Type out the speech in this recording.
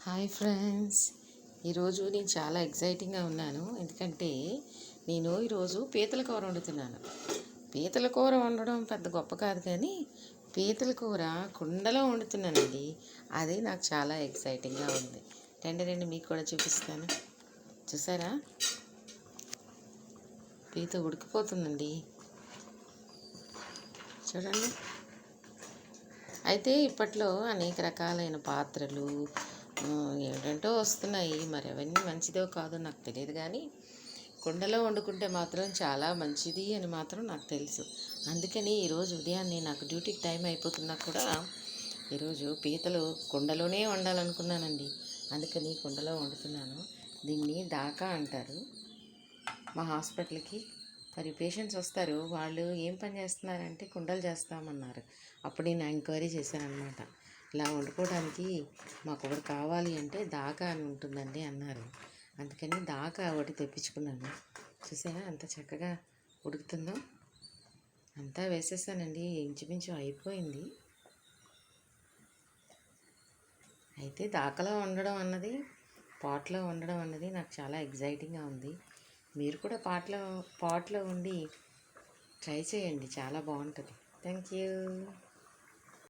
Hi friends, ఈరోజు నేను చాలా ఎక్సైటింగ్గా ఉన్నాను. ఎందుకంటే నేను ఈరోజు పీతల కూర వండుతున్నాను. పీతల కూర వండడం పెద్ద గొప్ప కాదు, కానీ పీతల కూర కుండలో వండుతున్నానండి. అది నాకు చాలా ఎక్సైటింగ్గా ఉంది. రండి మీకు కూడా చూపిస్తాను. చూసారా, పీత ఉడికిపోతుందండి, చూడండి. అయితే ఇప్పట్లో అనేక రకాలైన పాత్రలు ఏంటంటో వస్తున్నాయి. మరి అవన్నీ మంచిదో కాదో నాకు తెలియదు, కానీ కుండలో వండుకుంటే మాత్రం చాలా మంచిది అని మాత్రం నాకు తెలుసు. అందుకని ఈరోజు ఉదయాన్నే నాకు డ్యూటీకి టైం అయిపోతున్నా కూడా ఈరోజు పీతలు కుండలోనే వండాలనుకున్నానండి. అందుకని కుండలో వండుతున్నాను. దీన్ని దాకా అంటారు. మా హాస్పిటల్కి మరి పేషెంట్స్ వస్తారు, వాళ్ళు ఏం పని చేస్తున్నారంటే కుండలు చేస్తామన్నారు. అప్పుడు నేను ఎంక్వైరీ చేశానమాట. ఇలా వండుకోవడానికి మాకు ఒకటి కావాలి అంటే దాకా అని ఉంటుందండి అన్నారు. అందుకని దాకా ఒకటి తెప్పించుకున్నాను. చూసారా ఎంత చక్కగా ఉడుకుతుందో. అంతా వేసేసానండి, ఇంచుమించు అయిపోయింది. అయితే దాకలో వండడం అన్నది, పాట్లో వండడం అన్నది నాకు చాలా ఎగ్జైటింగ్గా ఉంది. మీరు కూడా పాట్లో ఉండి ట్రై చేయండి, చాలా బాగుంటుంది. Thank you.